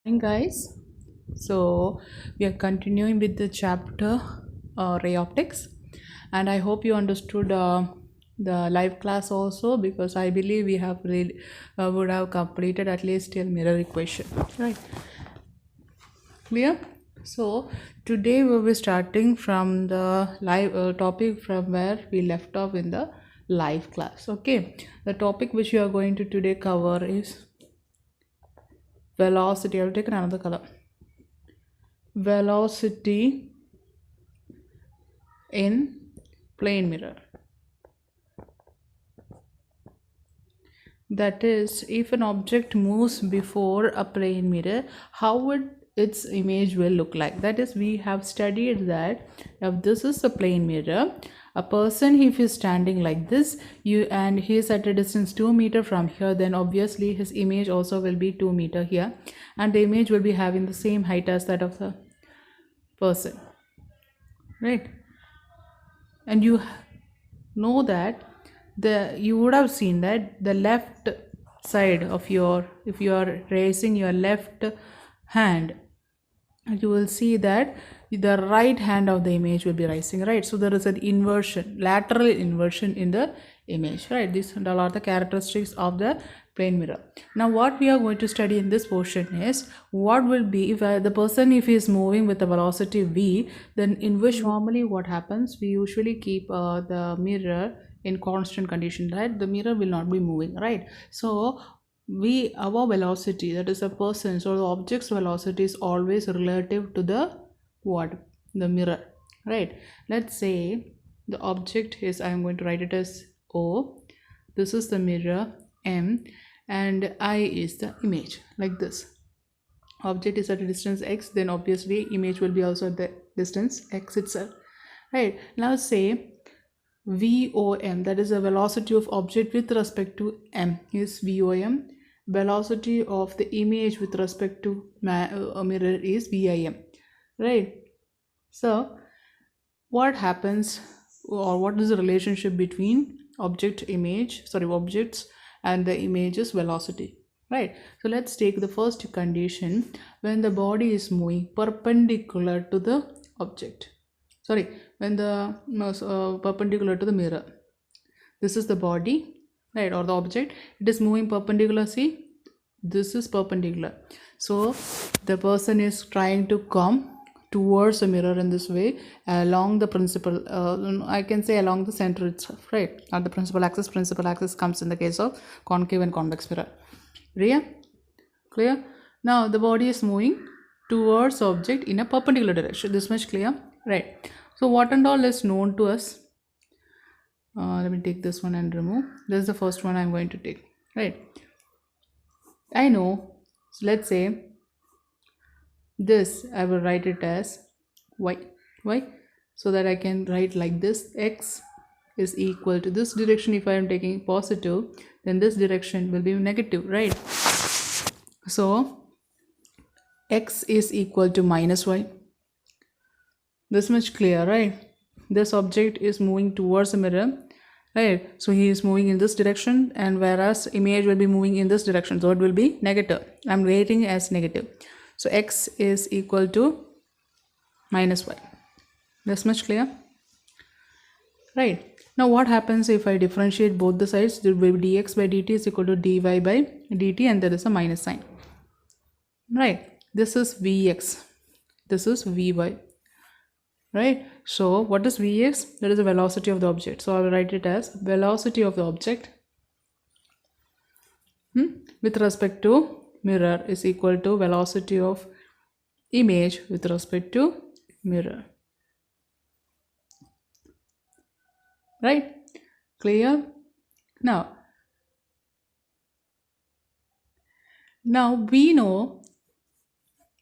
Morning, guys. So we are continuing with the chapter ray optics, and I hope you understood the live class also, because I believe we have really would have completed at least till mirror equation, right? Clear? So today we'll be starting from the live topic from where we left off in the live class. Okay, the topic which we are going to today cover is velocity. I'll take another color. Velocity in plane mirror. That is, if an object moves before a plane mirror, how would its image will look like? That is, we have studied that if this is a plane mirror, a person, if he's standing like this, and he is at a distance 2 meter from here, then obviously his image also will be 2 meter here, and the image will be having the same height as that of the person, right? And you know that you would have seen that the left side of your, if you are raising your left hand, you will see that the right hand of the image will be rising, right? So there is an inversion, lateral inversion in the image, right? These all are the characteristics of the plane mirror. Now what we are going to study in this portion is what will be if the person, if he is moving with a velocity v, then in which normally what happens, we usually keep the mirror in constant condition, right? The mirror will not be moving, right? So our velocity, that is a person, so the object's velocity is always relative to the what, the mirror, right? Let's say the object is, I am going to write it as O, this is the mirror M, and I is the image, like this. Object is at a distance x, then obviously image will be also at the distance x itself, right? Now say VOM, that is the velocity of object with respect to M, is VOM. Velocity of the image with respect to a mirror is VIM, right? So what happens, or what is the relationship between objects and the image's velocity, right? So let's take the first condition, when the body is moving perpendicular to the object, when the perpendicular to the mirror, this is the body, right, or the object, it is moving perpendicular. See, this is perpendicular, so the person is trying to come towards the mirror in this way along the principal, I can say along the center itself, right, not the principal axis. Principal axis comes in the case of concave and convex mirror. Clear? Now the body is moving towards object in a perpendicular direction. This much clear, right? So what and all is known to us? Let me take this one and remove. This is the first one I'm going to take, right? I know, so let's say this, I will write it as y, so that I can write like this, x is equal to this direction. If I am taking positive, then this direction will be negative, right? So x is equal to minus y. This much clear, right? This object is moving towards the mirror, right? So he is moving in this direction, and whereas image will be moving in this direction, so it will be negative. I'm rating as negative. So x is equal to minus y. This much clear, right? Now what happens if I differentiate both the sides? There will be dx by dt is equal to dy by dt, and there is a minus sign, right? This is vx, this is vy, right? So what is vx? That is the velocity of the object, so I will write it as velocity of the object with respect to mirror is equal to velocity of image with respect to mirror, right? Clear? Now we know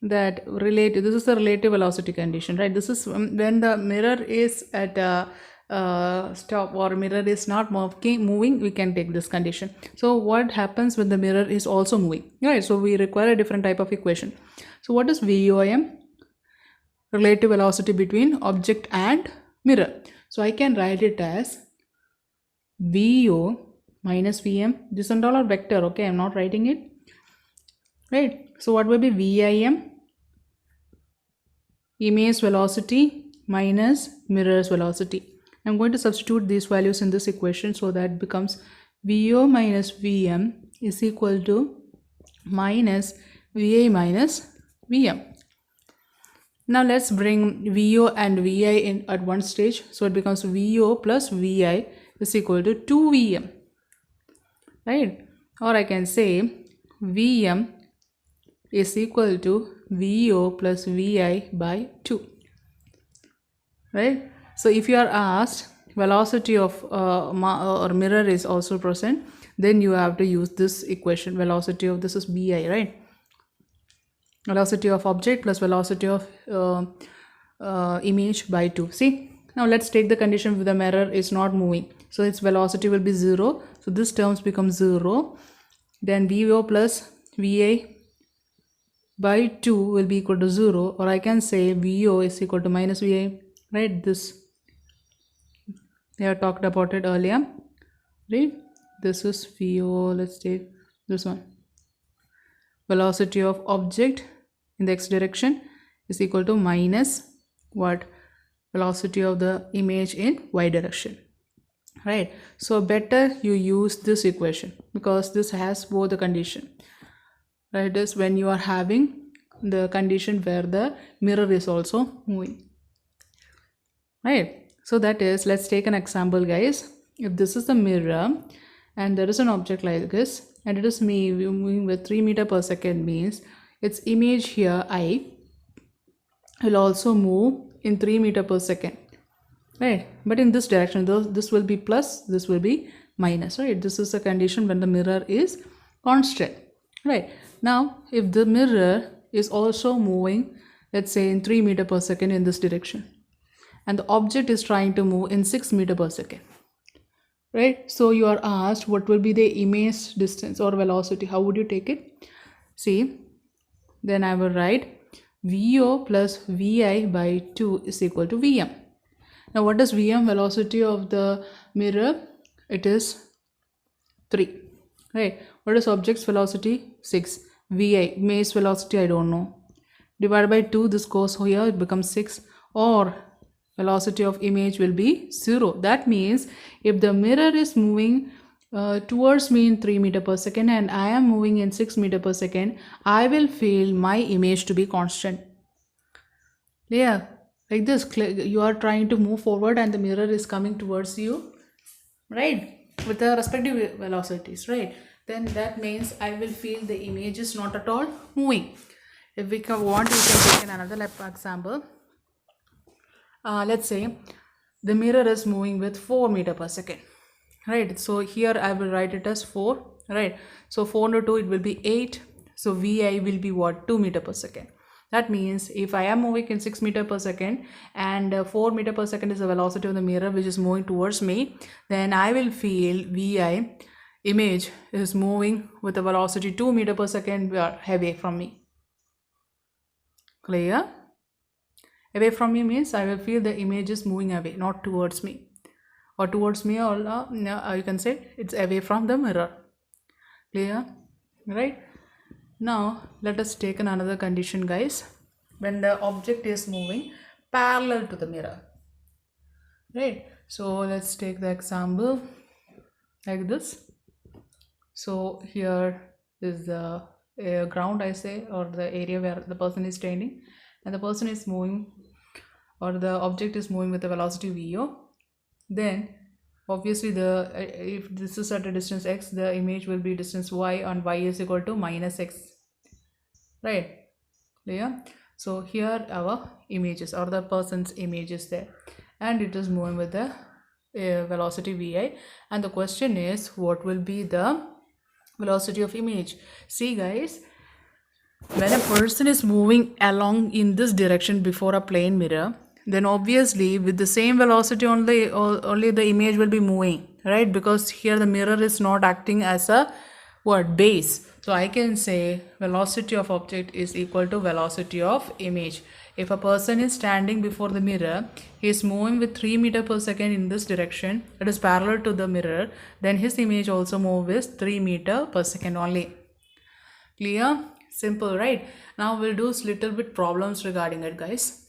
that this is the relative velocity condition, right? This is when the mirror is at a stop, or mirror is not moving, we can take this condition. So what happens when the mirror is also moving, right? So we require a different type of equation. So what is VOM? Relative velocity between object and mirror. So I can write it as VO minus VM. This and all are vector, okay? I'm not writing it. right? So what will be VIM? Image velocity minus mirror's velocity. I'm going to substitute these values in this equation, so that becomes VO minus VM is equal to minus VI minus VM. Now let's bring VO and VI in at one stage. So it becomes VO plus VI is equal to 2VM, right? Or I can say VM is equal to VO plus VI by 2, right? So if you are asked velocity of or mirror is also present, then you have to use this equation. Velocity of this is BI, right? Velocity of object plus velocity of image by 2. See, now let's take the condition where the mirror is not moving, so its velocity will be 0, so this terms become 0. Then VO plus VA by 2 will be equal to 0, or I can say VO is equal to minus VA, right? This we have talked about it earlier, right? This is VO. Let's take this one. Velocity of object in the x direction is equal to minus what? Velocity of the image in y direction, right? So better you use this equation, because this has both the condition, right? It is when you are having the condition where the mirror is also moving, right? So that is, let's take an example, guys. If this is the mirror and there is an object like this, and it is moving with 3 meters per second, means its image here I will also move in 3 meters per second, right? But in this direction, this will be plus, this will be minus, right? This is a condition when the mirror is constant, right? Now if the mirror is also moving, let's say in 3 meters per second in this direction, and the object is trying to move in 6 meters per second, right? So you are asked what will be the image distance or velocity. How would you take it? See, then I will write VO plus VI by 2 is equal to VM. Now what is VM? Velocity of the mirror, it is 3, right? What is object's velocity? 6. VI, image velocity, I don't know. Divided by 2, this goes here, it becomes 6. Or velocity of image will be 0. That means if the mirror is moving towards me in 3 meters per second and I am moving in 6 meters per second, I will feel my image to be constant. Yeah, like this, you are trying to move forward and the mirror is coming towards you, right, with the respective velocities, right? Then that means I will feel the image is not at all moving. If we want, we can take another example. Let's say the mirror is moving with 4 meters per second, right? So here I will write it as 4, right? So 4 into 2, it will be 8. So VI will be what? 2 meters per second. That means if I am moving in 6 meters per second and 4 meters per second is the velocity of the mirror which is moving towards me, then I will feel VI image is moving with a velocity 2 meters per second away from me. Clear? Away from me means I will feel the image is moving away, not towards me. Or towards me, or you can say it's away from the mirror. Clear? Right? Now let us take another condition, guys. When the object is moving parallel to the mirror, right? So let's take the example like this. So here is the ground, I say, or the area where the person is standing, and the person is moving, or the object is moving with the velocity VO. Then obviously if this is at a distance x, the image will be distance y, and y is equal to minus x, right? Clear? So here our images, or the person's image is there, and it is moving with the velocity vi, and the question is what will be the velocity of image. See guys, when a person is moving along in this direction before a plane mirror, then obviously with the same velocity only the image will be moving, right? Because here the mirror is not acting as a base. So I can say velocity of object is equal to velocity of image. If a person is standing before the mirror, he is moving with 3 meters per second in this direction, it is parallel to the mirror, then his image also moves with 3 meters per second only. Clear? Simple, right? Now we'll do little bit problems regarding it, guys.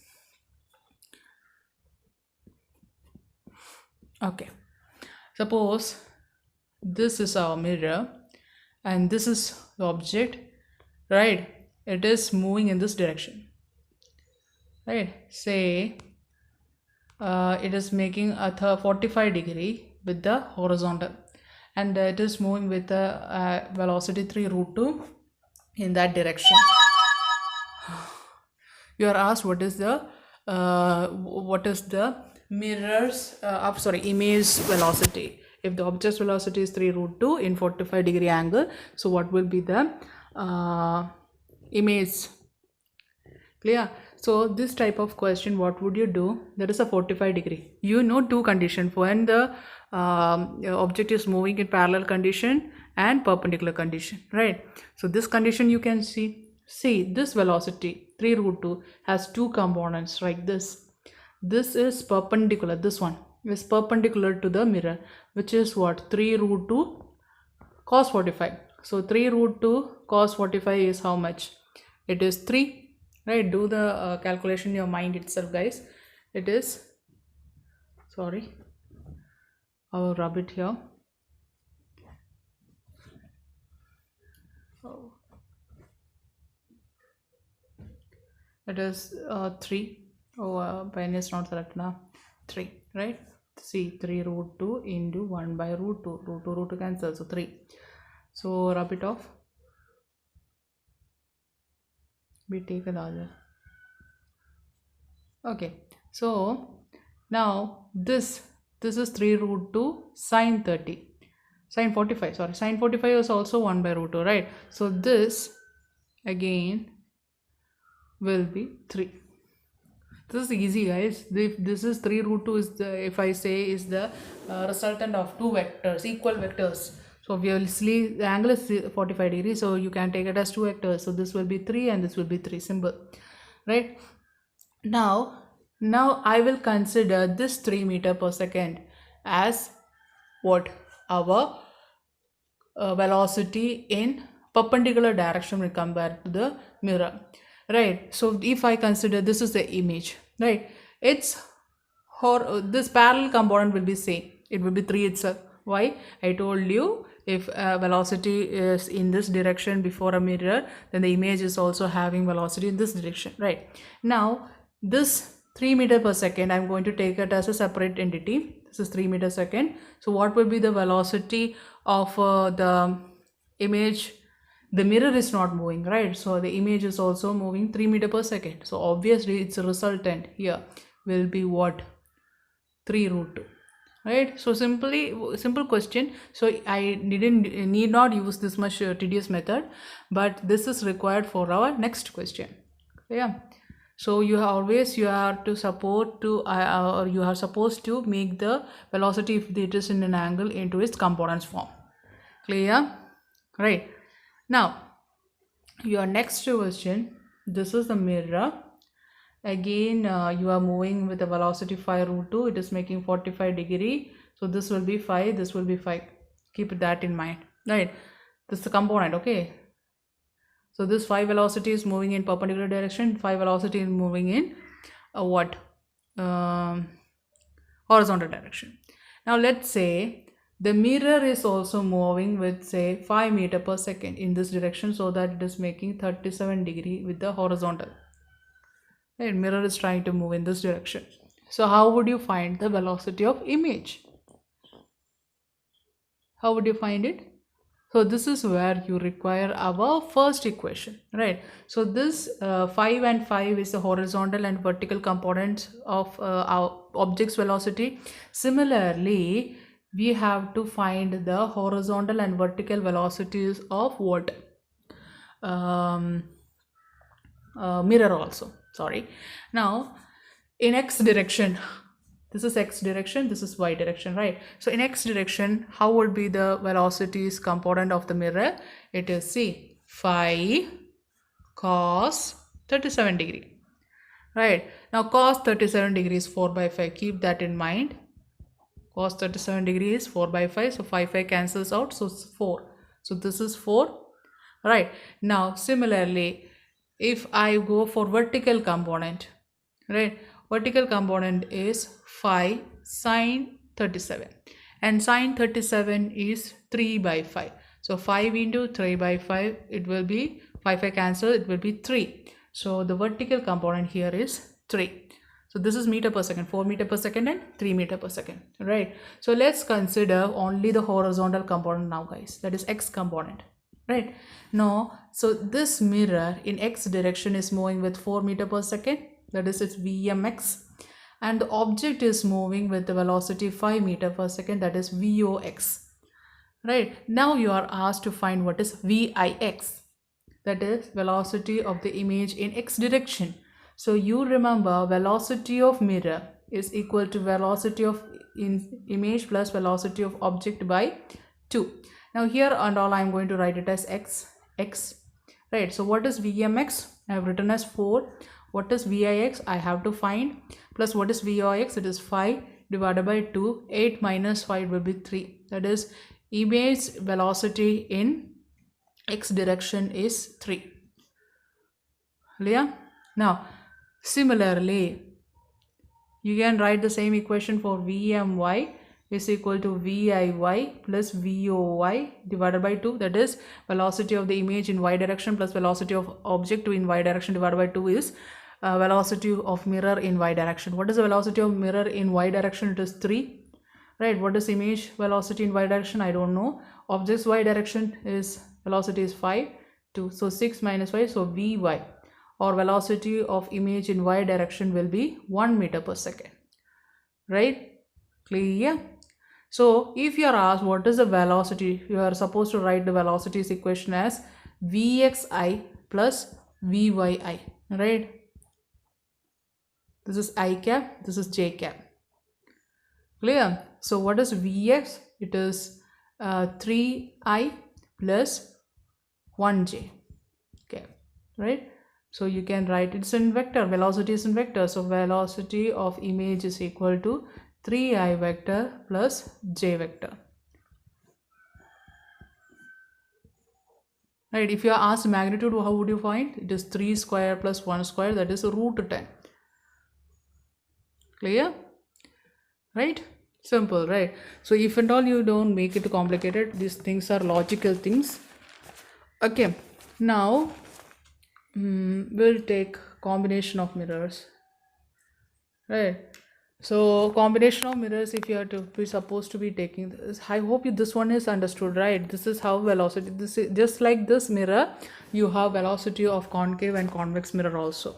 Okay, suppose this is our mirror and this is the object, right? It is moving in this direction, right? Say it is making a 45 degree with the horizontal, and it is moving with the velocity 3 root 2 in that direction. You are asked what is the mirror's image velocity. If the object's velocity is 3 root 2 in 45 degree angle, so what will be the image? Clear? So this type of question, what would you do? There is a 45 degree. You know two conditions. When the object is moving in parallel condition and perpendicular condition, right? So this condition you can see this velocity 3 root 2 has two components like this. This is perpendicular. This one is perpendicular to the mirror, which is what? 3 root 2 cos 45. So 3 root 2 cos 45 is how much? It is 3. Right, do the calculation in your mind itself, guys. It is, sorry, I'll rub it here. Oh. It is 3. Pen is not selected now. 3, right? See, 3 root 2 into 1 by root 2. Root 2 cancel, so 3. So rub it off. We take another. Okay, so now this is 3 root 2 sine 30, sine 45, sorry, sine 45 is also 1 by root 2, right? So this again will be 3. This is easy, guys. If this is 3 root 2 is the, if I say, is the resultant of two vectors, equal vectors. So obviously the angle is 45 degrees, so you can take it as two vectors. So this will be 3 and this will be 3, simple, right? Now I will consider this 3 meter per second as what? Our velocity in perpendicular direction when compared to the mirror, right? So if I consider this is the image, right? It's this parallel component will be same. It will be 3 itself. Why? I told you, if velocity is in this direction before a mirror, then the image is also having velocity in this direction, right? Now this 3 meter per second, I'm going to take it as a separate entity. This is 3 meter second. So what will be the velocity of the image? The mirror is not moving, right? So the image is also moving 3 meter per second. So obviously its resultant here will be what? 3 root 2. Right? So simple question. So I need not use this much tedious method, but this is required for our next question. Yeah. So you are supposed to make the velocity, if it is in an angle, into its components form. Clear? Right. Now your next question. This is the mirror. Again you are moving with a velocity 5 root 2. It is making 45 degree. So this will be 5, this will be 5. Keep that in mind, right? This is the component, okay? So this 5 velocity is moving in perpendicular direction, 5 velocity is moving in horizontal direction. Now let's say the mirror is also moving with, say, 5 meter per second in this direction, so that it is making 37 degree with the horizontal. Right, mirror is trying to move in this direction. So how would you find the velocity of image? How would you find it? So this is where you require our first equation, right? So this 5 and 5 is the horizontal and vertical components of our object's velocity. Similarly, we have to find the horizontal and vertical velocities of what? Mirror also. Sorry. Now in x direction, this is x direction, this is y direction, right? So in x direction, how would be the velocities component of the mirror? It is, see, 5 cos 37 degree, right? Now cos 37 degrees 4 by 5. Keep that in mind. Cos 37 degrees 4 by 5. So 5 cancels out. So 4. So this is 4. Right. Now similarly, if I go for vertical component, right, vertical component is 5 sine 37, and sine 37 is 3 by 5. So 5 into 3 by 5, it will be 5 I cancel, it will be 3. So the vertical component here is 3. So this is meter per second, 4 meter per second and 3 meter per second, right? So let's consider only the horizontal component now, guys, that is x component, right? Now, so this mirror in x direction is moving with 4 meter per second, that is its vmx, and the object is moving with the velocity 5 meter per second, that is vox, right? Now you are asked to find what is vix, that is velocity of the image in x direction. So you remember velocity of mirror is equal to velocity of image plus velocity of object by 2. Now here and all I am going to write it as x, right? So what is vmx? I have written as 4. What is vix? I have to find, plus what is vox? It is 5 divided by 2. 8 minus 5 will be 3. That is image velocity in x direction is 3. Clear? Now similarly, you can write the same equation for vmy is equal to viy plus voy divided by 2. That is velocity of the image in y direction plus velocity of object in y direction divided by 2 is velocity of mirror in y direction. What is the velocity of mirror in y direction? It is 3. Right? What is image velocity in y direction? I don't know. Object's y direction is velocity is 5, 2. So 6 minus 5. So vy, or velocity of image in y direction, will be 1 meter per second. Right? Clear? So if you are asked what is the velocity, you are supposed to write the velocities equation as vxi plus vyi. Right? This is I cap, this is j cap. Clear? So what is vx? It is 3i plus 1j. Okay, right? So you can write it's in vector, velocity is in vector. So velocity of image is equal to 3i vector plus j vector. Right? If you are asked magnitude, how would you find? It is 3 square plus 1 square, that is root 10. Clear? Right? Simple, right? So if and all you don't make it complicated, these things are logical things. Okay, now we'll take combination of mirrors, right? So combination of mirrors, if you are to be supposed to be taking this, I hope this one is understood, right? This is how velocity, this is just like this mirror, you have velocity of concave and convex mirror also.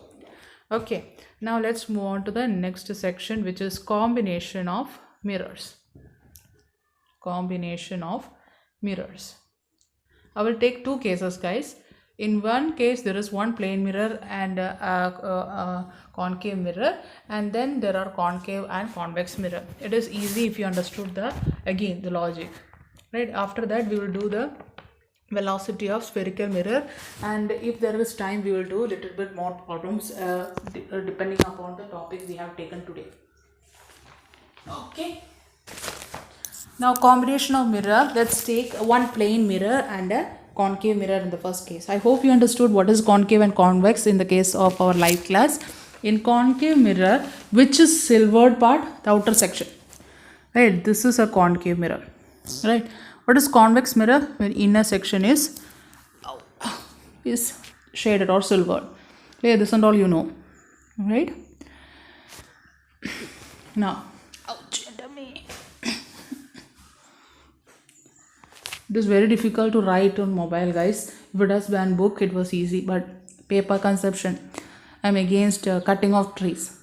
Okay, now let's move on to the next section, which is combination of mirrors. Combination of mirrors. I will take two cases, guys. In one case there is one plane mirror and a concave mirror, and then there are concave and convex mirror. It is easy if you understood the logic, right? After that we will do the velocity of spherical mirror, and if there is time we will do a little bit more problems depending upon the topic we have taken today. Okay, now combination of mirror. Let's take one plane mirror and a concave mirror in the first case. I hope you understood what is concave and convex in the case of our live class. In concave mirror, which is silvered part? The outer section, right? This is a concave mirror, right? What is convex mirror? When inner section is shaded or silvered. Okay, this and all you know, right? Now, ouch, it is very difficult to write on mobile, guys. If it has been book, it was easy, but paper consumption, I'm against cutting off trees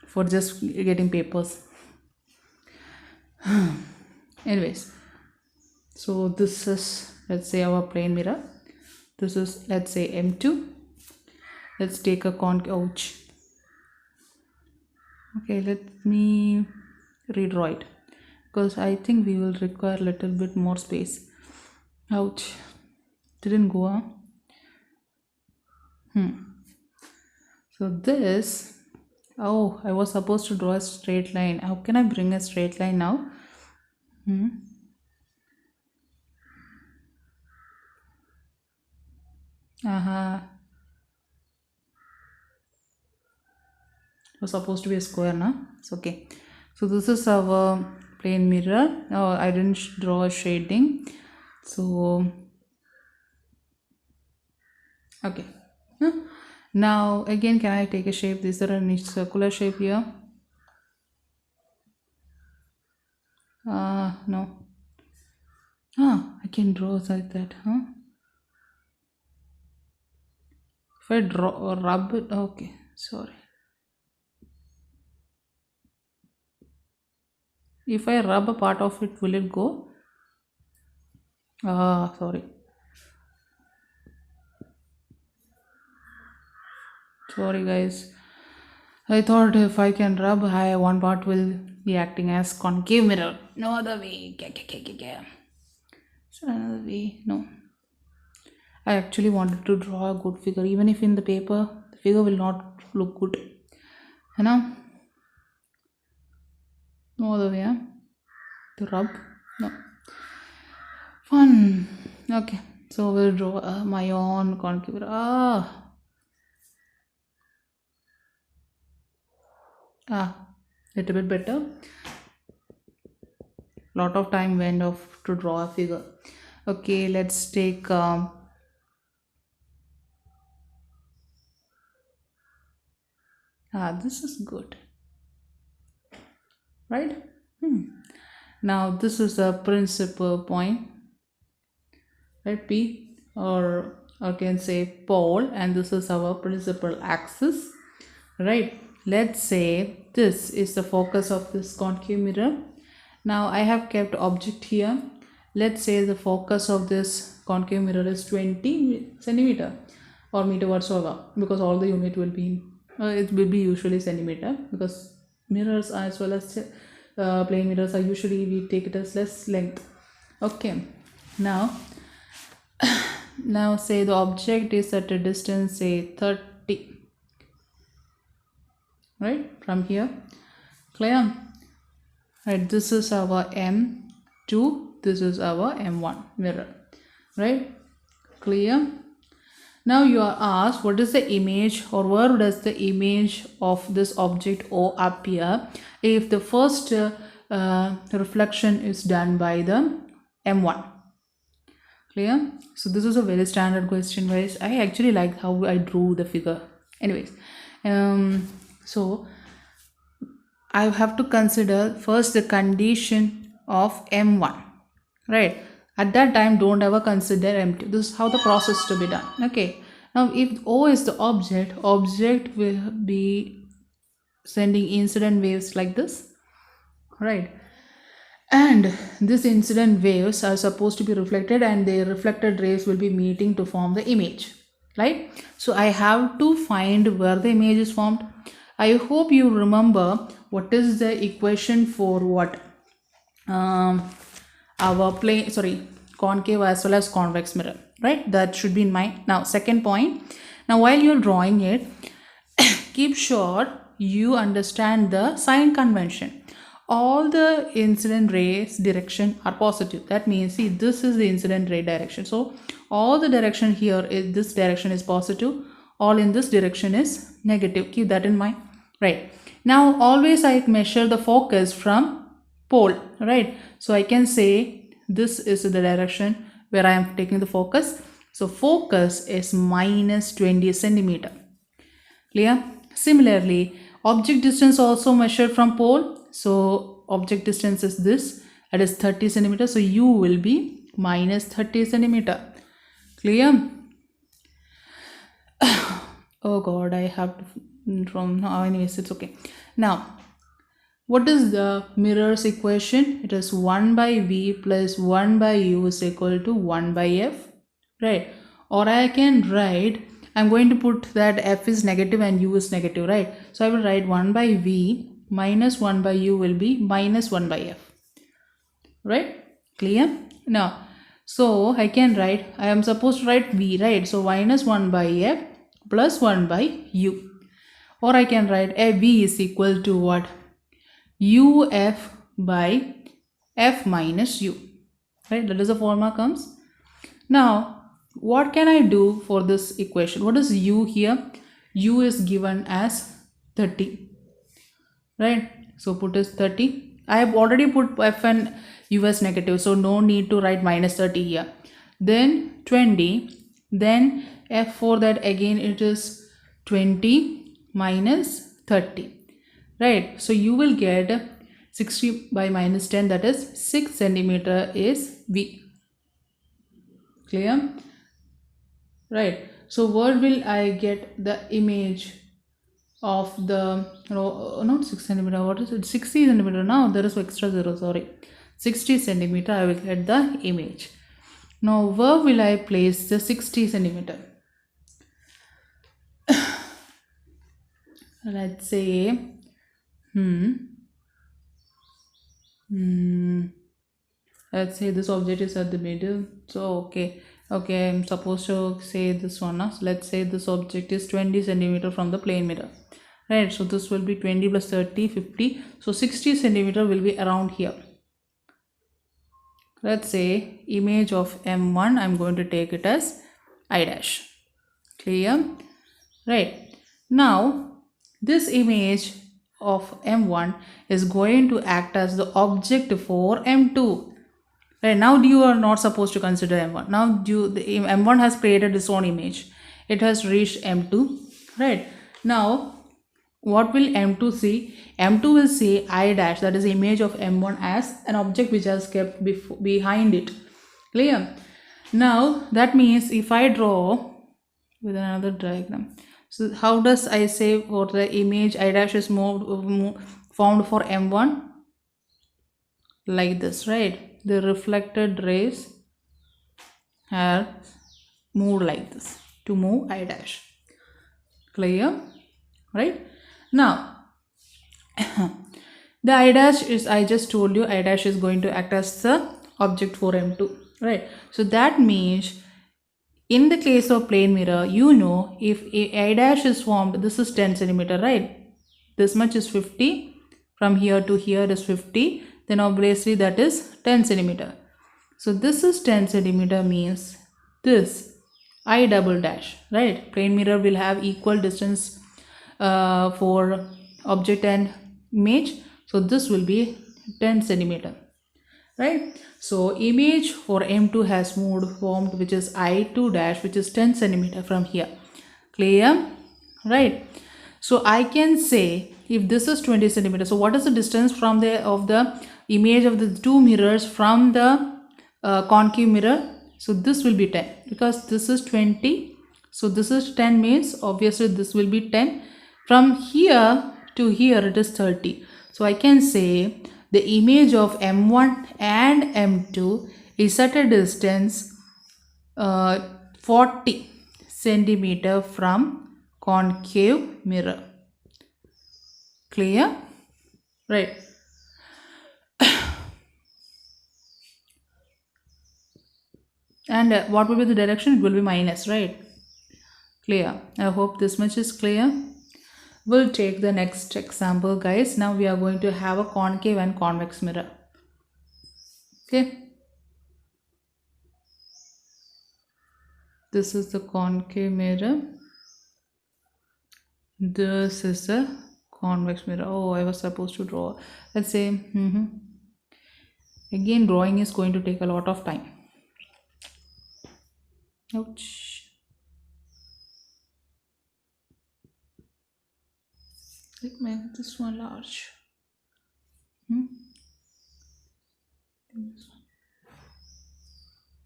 for just getting papers. Anyways, so this is, let's say, our plane mirror. This is, let's say, M2. Let's take a ouch. Okay, let me redraw it, because I think we will require a little bit more space. Ouch, didn't go on. So this, oh, I was supposed to draw a straight line. How can I bring a straight line now? Uh-huh. It was supposed to be a square, na? It's okay. So this is our plane mirror. Oh, I didn't draw a shading. So okay. Huh? Now again, can I take a shape? Is there any circular shape here? No. I can draw like that, huh? If I draw or rub it, okay, sorry. If I rub a part of it, will it go? Sorry. Sorry, guys. I thought if I can rub, one part will be acting as concave mirror. No other way. So another way, no. I actually wanted to draw a good figure, even if in the paper the figure will not look good. You know? No other way, huh? To rub? No. Fun. Okay. So we'll draw my own concave mirror. Little bit better. Lot of time went off to draw a figure. Okay, let's take this is good, right? Now this is a principal point, right? P, or I can say pole, and this is our principal axis, right? Let's say this is the focus of this concave mirror. Now I have kept object here. Let's say the focus of this concave mirror is 20 centimeter or meter whatsoever, because all the unit will be it will be usually centimeter, because mirrors as well as plane mirrors are usually we take it as less length. Okay, now now say the object is at a distance say 30, right, from here. Clear? Right, this is our M2, this is our M1 mirror, right? Clear? Now you are asked what is the image, or where does the image of this object O appear if the first reflection is done by the M1. Clear? So this is a very standard question, guys. I actually like how I drew the figure. Anyways, so I have to consider first the condition of M1, right? At that time, don't ever consider M2. This is how the process to be done. Okay. Now, if O is the object will be sending incident waves like this, right? And these incident waves are supposed to be reflected, and the reflected rays will be meeting to form the image, right? So I have to find where the image is formed. I hope you remember what is the equation for what our concave as well as convex mirror, right? That should be in mind. Now second point, now while you're drawing it, keep sure you understand the sign convention. All the incident rays direction are positive. That means, see, this is the incident ray direction. So all the direction here is, this direction is positive, all in this direction is negative. Keep that in mind, right? Now always I measure the focus from pole, right? So I can say this is the direction where I am taking the focus. So focus is minus 20 centimeter. Clear? Similarly, object distance also measured from pole. So object distance is this, that is 30 centimeter. So U will be minus 30 centimeter. Clear? Oh God, I have to from now. Anyways, it's okay. Now, what is the mirror's equation? It is 1 by V plus 1 by U is equal to 1 by F, right? Or I can write, I'm going to put that F is negative and U is negative, right? So I will write 1 by V minus 1 by U will be minus 1 by F, right? Clear? Now, so I can write, I am supposed to write V, right? So minus 1 by F plus 1 by U. Or I can write V is equal to what? UF by F minus U, right? That is the formula comes. Now what can I do for this equation? What is u here? U is given as 30, right? So put as 30. I have already put f and u as negative, so no need to write minus 30 here. Then 20, then f for that again it is 20 minus 30, right? So you will get 60 by minus 10, that is 6 centimeter is v. Clear? Right. So what will I get the image of the, not 6 centimeter, what is it, 60 centimeter? Now there is extra 0, sorry, 60 centimeter I will get the image. Now where will I place the 60 centimeter? Let's say let's say this object is at the middle. So okay, I'm supposed to say this one now. So let's say this object is 20 centimeter from the plane mirror, right? So this will be 20 plus 30, 50. So 60 centimeter will be around here. Let's say image of M1, I'm going to take it as I dash. Clear? Right. Now this image of M1 is going to act as the object for M2. Right, now you are not supposed to consider M1. Now the M1 has created its own image. It has reached M2. Right. Now what will M2 see? M2 will see I dash, that is the image of M1, as an object which has kept behind it. Clear? Now that means if I draw with another diagram, so how does I say for the image I dash is formed for M1? Like this, right? The reflected rays have moved like this to move I dash. Clear? Right? Now the I dash is, I just told you, I dash is going to act as the object for M2, right? So that means in the case of plane mirror, you know, if I dash is formed, this is 10 centimeter, right? This much is 50, from here to here is 50, then obviously that is 10 centimeter. So this is 10 centimeter means this I double dash, right? Plane mirror will have equal distance for object and image. So this will be 10 centimeter, right? So image for M2 has formed, which is I2 dash, which is 10 centimeter from here. Clear? Right? So I can say if this is 20 centimeter, so what is the distance from the image of the two mirrors from the concave mirror? So this will be 10 because this is 20. So this is 10 means obviously this will be 10. From here to here it is 30. So I can say the image of M1 and M2 is at a distance 40 centimeter from concave mirror. Clear? Right. And what will be the direction? It will be minus, right? Clear. I hope this much is clear. We'll take the next example, guys. Now we are going to have a concave and convex mirror. Okay. This is the concave mirror. This is the convex mirror. Oh, I was supposed to draw. Let's say, again, drawing is going to take a lot of time. Ouch. Let's make this one large.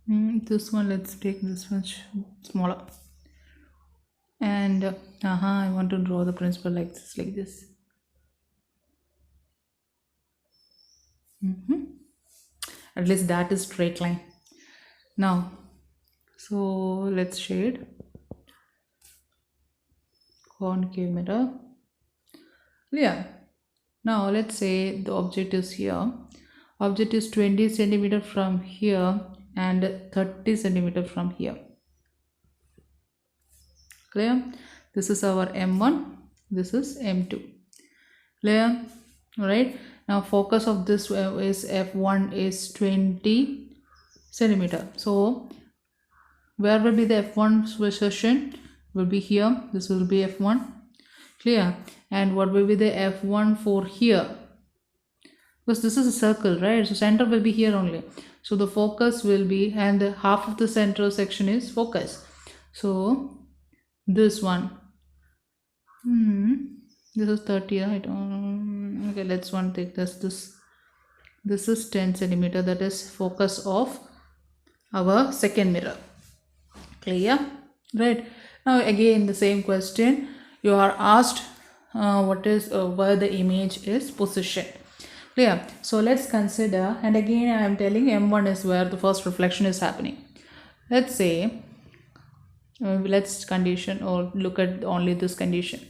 This one, let's take this much smaller. And I want to draw the principle like this. At least that is straight line. Now, so let's shade concave mirror. Yeah. Now let's say the object is here. Object is 20 centimeter from here and 30 centimeter from here. Clear? This is our M1. This is M2. Clear? Alright. Now focus of this is F1 is 20 centimeter. So Where will be the f1 position? Will be here. This will be f1. Clear? And what will be the f1 for here? Because this is a circle, right? So center will be here only. So the focus will be, and half of the central section is focus. So this one. This is 30, right? Okay, let's one take this. This is 10 centimeter. That is focus of our second mirror. Clear? Right? Now again the same question. You are asked what is where the image is positioned. Clear? So let's consider, and again I am telling M1 is where the first reflection is happening. Let's say, let's condition or look at only this condition.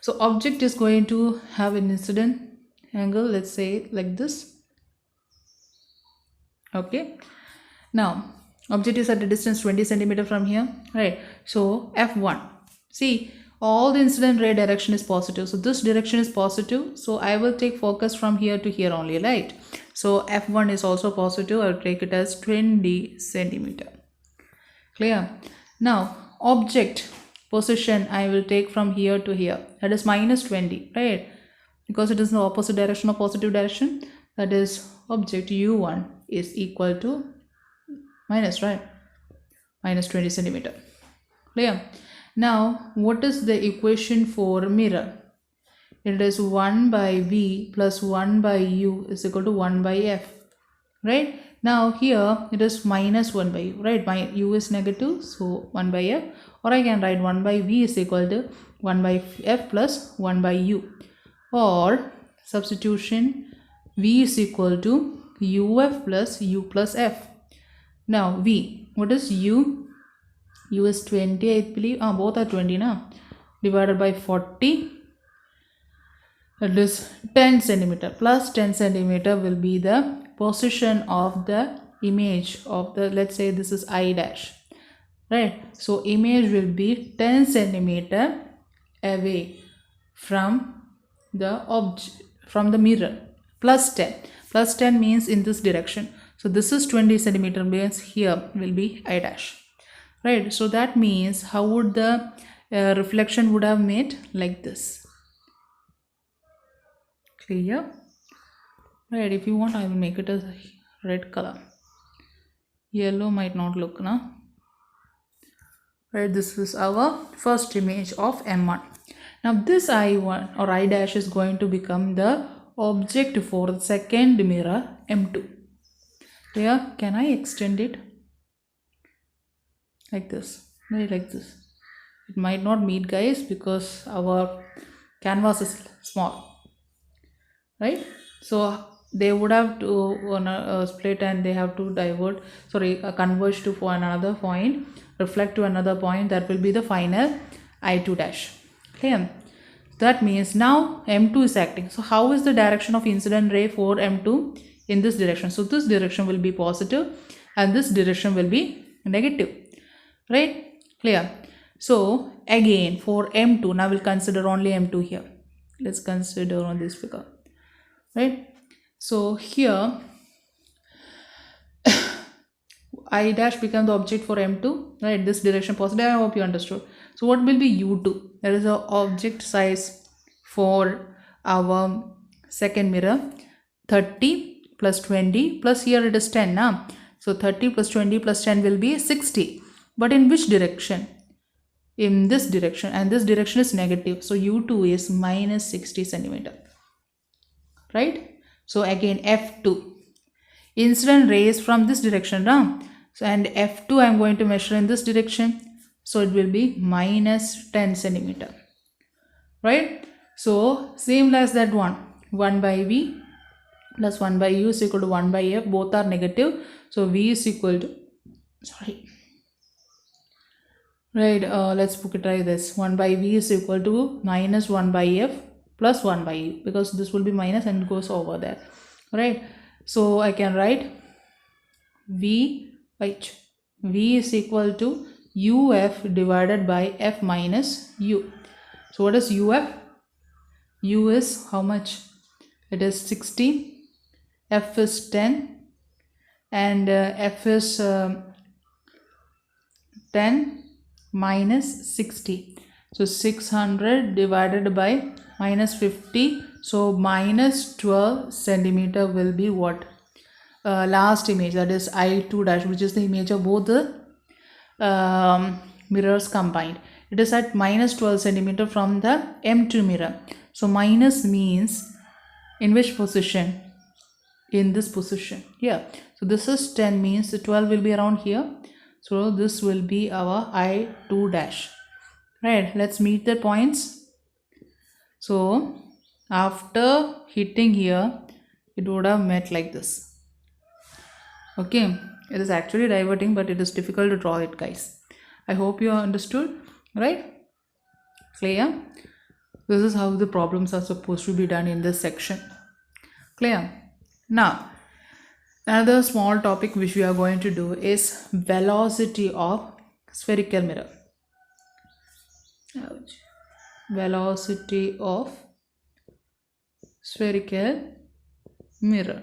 So object is going to have an incident angle, let's say like this. Okay. Now object is at a distance 20 centimeter from here, right? So f1, see, all the incident ray direction is positive, so this direction is positive, so I will take focus from here to here only, right? So f1 is also positive. I will take it as 20 centimeter. Clear? Now object position I will take from here to here, that is minus 20, right? Because it is in the opposite direction or positive direction, that is object u1 is equal to minus, right? Minus 20 centimeter. Clear? Now what is the equation for mirror? It is 1 by v plus 1 by u is equal to 1 by f, right? Now here it is minus 1 by u, right? My u is negative, so 1 by f, or I can write 1 by v is equal to 1 by f plus 1 by u, or substitution v is equal to uf plus u plus f. Now v, what is u? U is 20, I believe. Both are 20 now. Divided by 40. That is 10 centimeter. Plus 10 centimeter will be the position of the image of the, let's say this is I dash. Right. So image will be 10 centimeter away from the object, from the mirror. Plus 10. Plus 10 means in this direction. So this is 20 centimeter, means here will be I dash. Right, so that means how would the reflection would have made like this. Clear? Right, if you want I will make it a red color. Yellow might not look now. Right, this is our first image of M1. Now this I1 or I dash is going to become the object for the second mirror M2. Clear? Can I extend it? Like this, maybe like this. It might not meet, guys, because our canvas is small, right? So they would have to split, and they have to divert, converge to another point, reflect to another point. That will be the final I2 dash. Clear? That means now M2 is acting. So how is the direction of incident ray for M2? In this direction. So this direction will be positive and this direction will be negative. Right? Clear? So again for M2, now we'll consider only M2 here. Let's consider on this figure. Right? So here I dash become the object for M2. Right? This direction positive. I hope you understood. So what will be U2? That is the object size for our second mirror. 30 plus 20 plus here it is 10 now. So 30 plus 20 plus 10 will be 60. But in which direction? In this direction, and this direction is negative. So U2 is minus 60 centimeter. Right? So again F2. Incident rays from this direction now. So and F2 I am going to measure in this direction. So it will be minus 10 centimeter. Right? So same as that one. 1 by V plus 1 by U is equal to 1 by F. Both are negative. So V is equal to, right, let's try this. 1 by V is equal to minus 1 by F plus 1 by U, because this will be minus and it goes over there. Right? So I can write V is equal to UF divided by F minus U. So what is UF? U is how much? It is 60. F is 10. And F is 10 minus 60. So 600 divided by minus 50. So minus 12 centimeter will be what? Last image, that is I2 dash, which is the image of both the mirrors combined. It is at minus 12 centimeter from the M2 mirror. So minus means in which position? In this position here. So this is 10 means the 12 will be around here. So this will be our I2 dash. Right, let's meet the points. So after hitting here, it would have met like this. Okay, it is actually diverting, but it is difficult to draw it, guys. I hope you understood, right? Clear? This is how the problems are supposed to be done in this section. Clear? Now, another small topic which we are going to do is velocity of spherical mirror. Velocity of spherical mirror.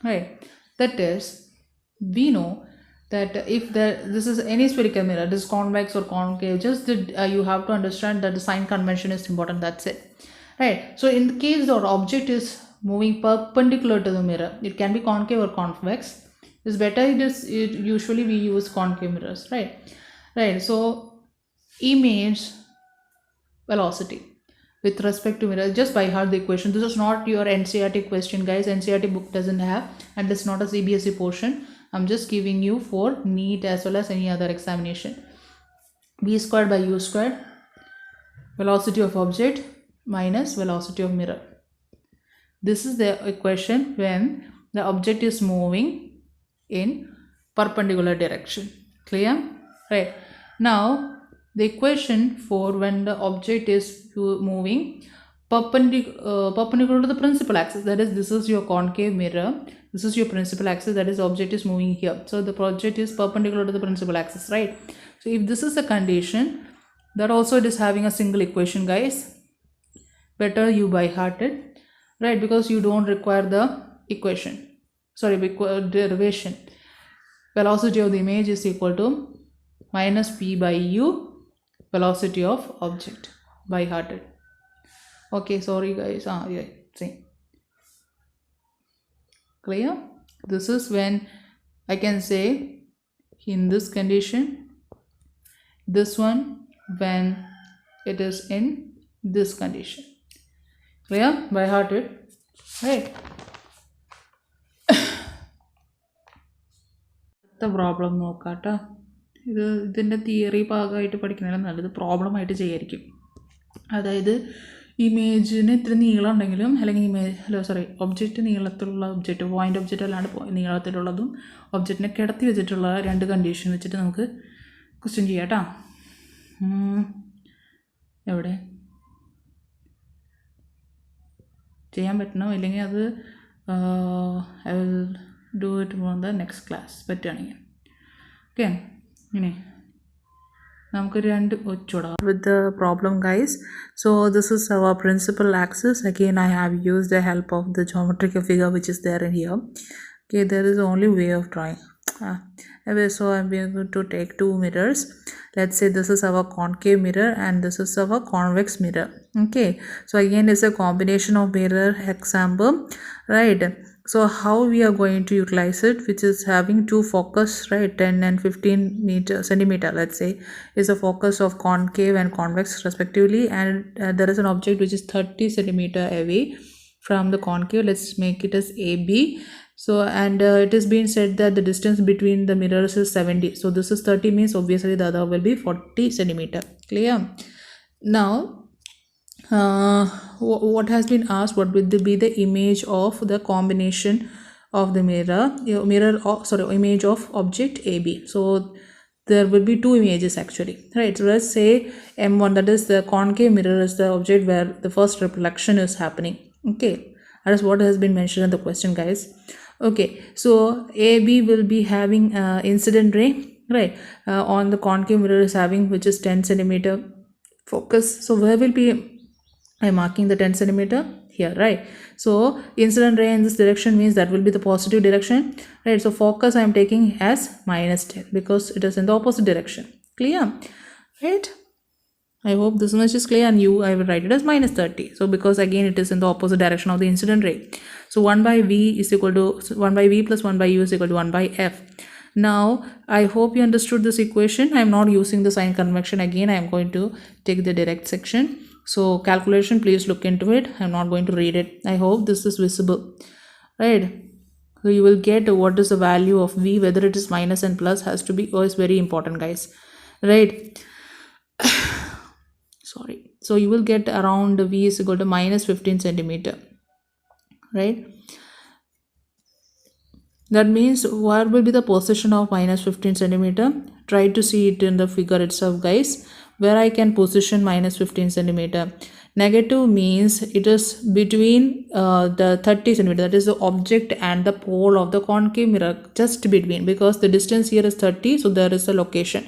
Right, that is, we know that if this is any spherical mirror, this is convex or concave, just you have to understand that the sign convention is important. That's it. Right, so in the case the object is moving perpendicular to the mirror, it can be concave or convex. It's better usually we use concave mirrors, right? Right, so image velocity with respect to mirror, just by heart the equation. This is not your NCERT question, guys. NCERT book doesn't have, and it's not a CBSE portion. I'm just giving you for NEET as well as any other examination. V squared by U squared, velocity of object minus velocity of mirror. This is the equation when the object is moving in perpendicular direction. Clear? Right. Now the equation for when the object is moving perpendicular to the principal axis, that is, this is your concave mirror, this is your principal axis, that is, object is moving here. So the object is perpendicular to the principal axis, right? So if this is a condition, that also it is having a single equation, guys. Better you by heart it, right? Because you don't require the equation, sorry, derivation. Velocity of the image is equal to minus p by u, velocity of object, by hearted. Okay, sorry guys. Yeah, see. Clear? This is when I can say in this condition, this one when it is in this condition. Clear? By hearted, right? The problem നോക്കാട്ടോ. ഇതിൻ്റെ theory ഭാഗമായിട്ട് പഠിക്കുന്നതിലും നല്ലത് പ്രോബ്ലമായിട്ട് ചെയ്യായിരിക്കും. അതായത് ഇമേജിന് ഇത്ര നീളം ഉണ്ടെങ്കിലും, അല്ലെങ്കിൽ object നീളത്തിലുള്ള object, point object അല്ലാണ്ട് നീളത്തിലുള്ളതും ഒബ്ജക്റ്റിനെ കിടത്തി വെച്ചിട്ടുള്ള രണ്ട് കണ്ടീഷൻ വെച്ചിട്ട് നമുക്ക് ക്വസ്റ്റ്യൻ ചെയ്യാം കേട്ടോ. എവിടെ ചെയ്യാൻ പറ്റണോ, ഇല്ലെങ്കിൽ അത് I will do it for the next class പറ്റുകയാണെങ്കിൽ. ഓക്കെ, ഇങ്ങനെ നമുക്ക് രണ്ട് വെച്ചുകൂടാം with the problem, guys. So this is our principal axis. Again, I have used the help of the geometrical figure which is there in here. Okay, there is only way of drawing. So I'm going to take two mirrors. Let's say this is our concave mirror and this is our convex mirror. Okay, so again it's a combination of mirror example, right? So how we are going to utilize it, which is having two focus, right? 10 and 15 centimeter, let's say, is a focus of concave and convex respectively, and there is an object which is 30 centimeter away from the concave. Let's make it as AB. So and it is being said that the distance between the mirrors is 70. So this is 30 means obviously the other will be 40 centimeter. Clear? Now what has been asked, what will be the image of the combination of the image of object AB. So there will be two images actually, right? So let's say M1, that is the concave mirror, is the object where the first reflection is happening. Okay, that is what has been mentioned in the question, guys. Okay, so AB will be having incident ray, right, on the concave mirror is having, which is 10 centimeter focus. So where will be I'm marking the 10 centimeter here, right? So incident ray in this direction means that will be the positive direction, right? So focus I am taking as -10 because it is in the opposite direction. Clear, right? I hope this much is clear, and I will write it as -30. So because again it is in the opposite direction of the incident ray. So 1 by V is equal to 1 by V plus 1 by U is equal to 1 by F. Now I hope you understood this equation. I am not using the sign convention again. I am going to take the direct section. So calculation, please look into it. I am not going to read it. I hope this is visible, right? So you will get what is the value of V, whether it is minus and plus has to be, is very important, guys, right? Sorry. So you will get around V is equal to -15 centimeter, right? That means where will be the position of -15 centimeter? Try to see it in the figure itself, guys, where I can position -15 centimeter. Negative means it is between the 30 centimeter, that is the object and the pole of the concave mirror, just between, because the distance here is 30, so there is a location.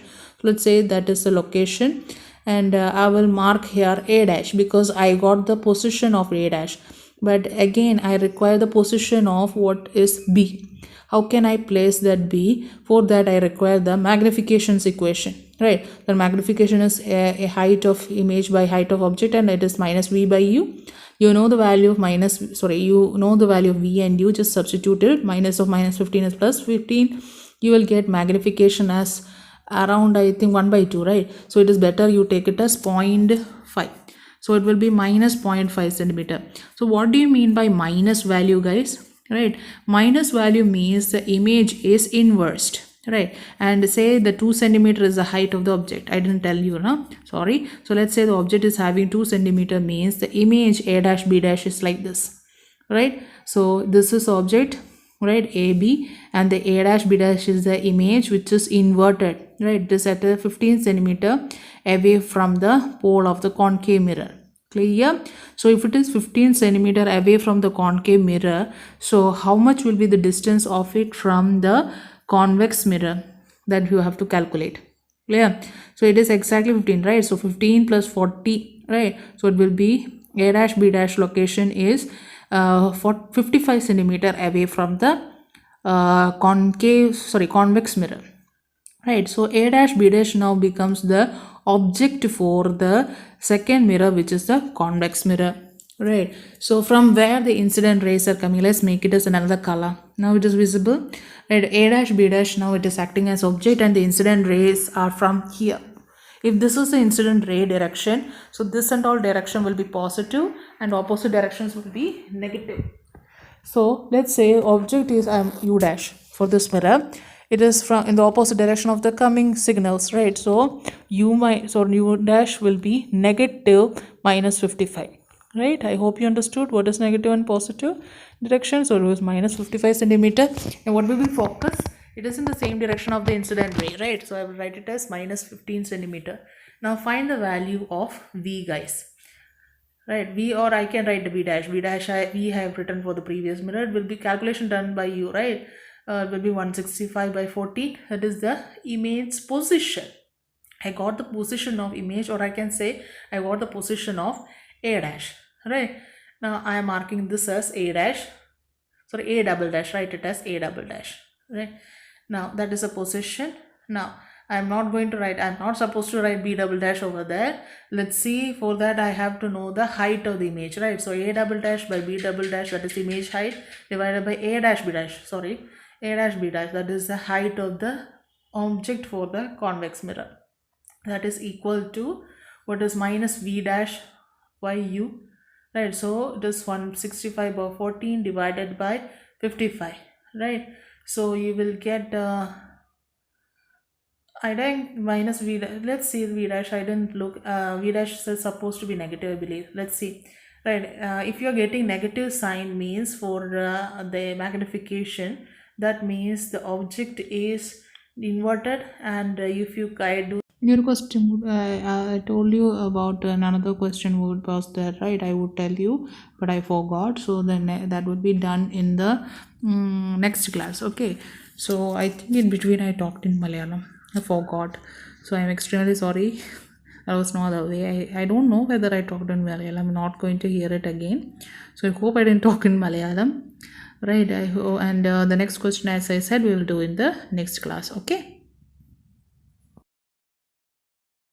Let's say that is the location, and I will mark here A dash because I got the position of A dash, but again I require the position of what is B. How can I place that B? For that I require the magnifications equation, right? The magnification is a height of image by height of object, and it is minus V by U. You know the value of you know the value of V and U, just substitute it. Minus of -15 is plus 15. You will get magnification as around, I think, 1 by 2, right? So it is better you take it as 0.5. So it will be minus 0.5 centimeter. So what do you mean by minus value, guys? Right? Minus value means the image is inversed, right? And say the 2 centimeter is the height of the object. I didn't tell you, no? Sorry. So let's say the object is having 2 centimeter means the image A dash B dash is like this, right? So this is object, right, AB, and the A dash B dash is the image which is inverted, right? This at a 15 centimeter away from the pole of the concave mirror. Clear? So if it is 15 centimeter away from the concave mirror, so how much will be the distance of it from the convex mirror? That you have to calculate. Clear? So it is exactly 15, right? So 15 plus 40, right? So it will be A dash B dash location is for 55 centimeter away from the convex mirror, right? So A dash B dash now becomes the object for the second mirror, which is the convex mirror, right? So from where the incident rays are coming, let's make it as another color. Now it is visible, right? A dash B dash, now it is acting as object, and the incident rays are from here. If this is the incident ray direction, so this and all direction will be positive and opposite directions will be negative. So let's say object is U dash for this mirror. It is from in the opposite direction of the coming signals, right? So U dash will be negative -55, right? I hope you understood what is negative and positive direction. So it was -55 centimeter, and what will be focus? It is in the same direction of the incident ray, right? So I will write it as -15 centimeter. Now find the value of V, guys, right? V, or I can write the B dash. We have written for the previous mirror. It will be calculation done by you, right? It will be 165 by 14. That is the image position. I got the position of image, or I can say I got the position of A dash, right? Now I am marking this as A dash. Sorry, A double dash. Write it as A double dash, right? Now that is a position. Now I'm not going to write, I'm not supposed to write B double dash over there. Let's see, for that I have to know the height of the image, right? So A double dash by B double dash, that is image height, divided by A dash B dash, sorry, A dash B dash, that is the height of the object for the convex mirror. That is equal to what is minus V dash by U, right? So it is 165 by 14 divided by 55, right? So you will get I think minus V dash. Let's see V dash. I didn't look. V dash is supposed to be negative, I believe. Let's see. Right. If you're getting negative sign means for the magnification, that means the object is inverted, and if you do your question, I told you about another question would was there, right? I would tell you, but I forgot. So then that would be done in the next class. Okay. So I think in between I talked in Malayalam. I forgot. So I am extremely sorry. There was no other way. I don't know whether I talked in Malayalam. I'm not going to hear it again. So I hope I didn't talk in Malayalam. Right. And the next question, as I said, we will do in the next class. Okay.